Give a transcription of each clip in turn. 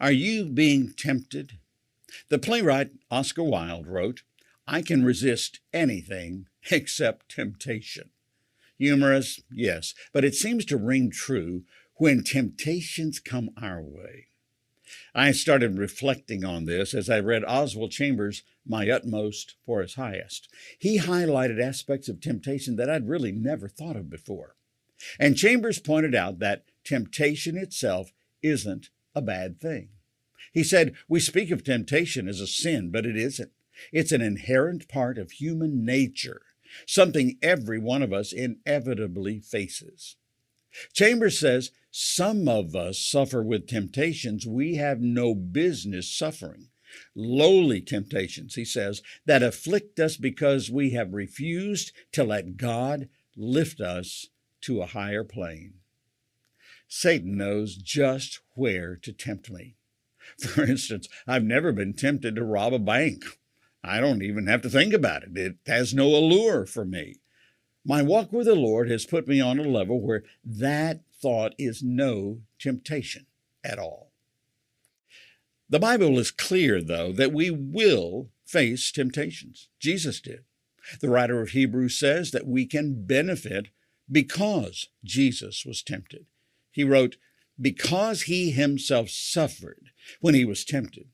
Are you being tempted? The playwright Oscar Wilde wrote, "I can resist anything except temptation." Humorous, yes, but it seems to ring true when temptations come our way. I started reflecting on this as I read Oswald Chambers' My Utmost for His Highest. He highlighted aspects of temptation that I'd really never thought of before. And Chambers pointed out that temptation itself isn't a bad thing. He said, we speak of temptation as a sin, but it isn't. It's an inherent part of human nature, something every one of us inevitably faces. Chambers says, some of us suffer with temptations we have no business suffering. Lowly temptations, he says, that afflict us because we have refused to let God lift us to a higher plane. Satan knows just where to tempt me. For instance, I've never been tempted to rob a bank. I don't even have to think about it. It has no allure for me. My walk with the Lord has put me on a level where that thought is no temptation at all. The Bible is clear, though, that we will face temptations. Jesus did. The writer of Hebrews says that we can benefit because Jesus was tempted. He wrote, because he himself suffered when he was tempted,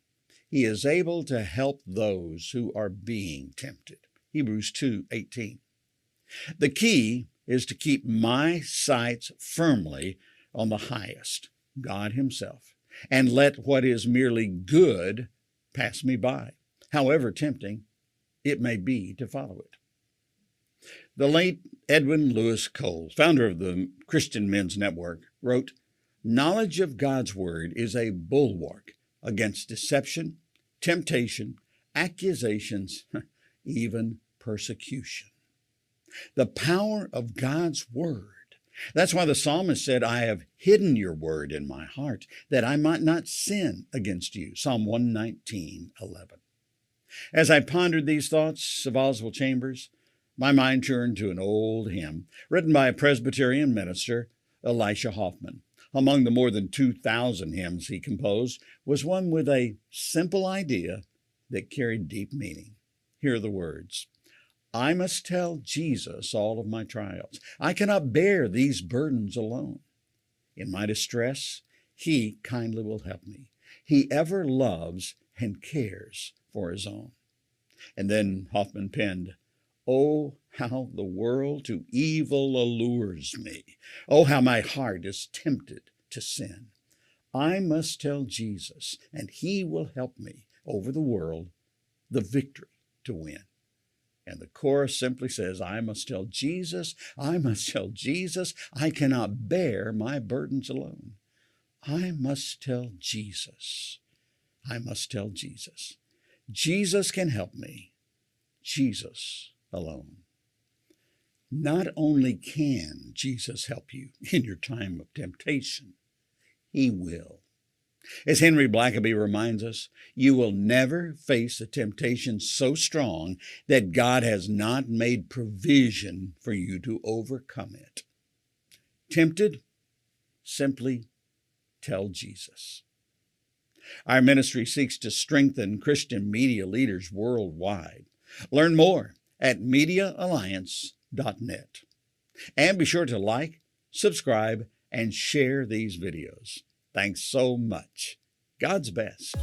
he is able to help those who are being tempted. Hebrews 2:18. The key is to keep my sights firmly on the highest, God himself, and let what is merely good pass me by, however tempting it may be to follow it. The late Edwin Lewis Cole, founder of the Christian Men's Network, wrote, knowledge of God's Word is a bulwark against deception, temptation, accusations, even persecution. The power of God's Word. That's why the psalmist said, I have hidden your word in my heart, that I might not sin against you. Psalm 119:11. As I pondered these thoughts of Oswald Chambers, my mind turned to an old hymn written by a Presbyterian minister, Elisha Hoffman. Among the more than 2,000 hymns he composed was one with a simple idea that carried deep meaning. Here are the words. I must tell Jesus all of my trials. I cannot bear these burdens alone. In my distress, he kindly will help me. He ever loves and cares for his own. And then Hoffman penned, oh, how the world to evil allures me. Oh, how my heart is tempted to sin. I must tell Jesus, and he will help me over the world, the victory to win. And the chorus simply says, I must tell Jesus, I must tell Jesus, I cannot bear my burdens alone. I must tell Jesus. I must tell Jesus. Jesus can help me. Jesus alone. Not only can Jesus help you in your time of temptation, he will. As Henry Blackaby reminds us, you will never face a temptation so strong that God has not made provision for you to overcome it. Tempted? Simply tell Jesus. Our ministry seeks to strengthen Christian media leaders worldwide. Learn more at MediaAlliance.net. And be sure to like, subscribe, and share these videos. Thanks so much. God's best.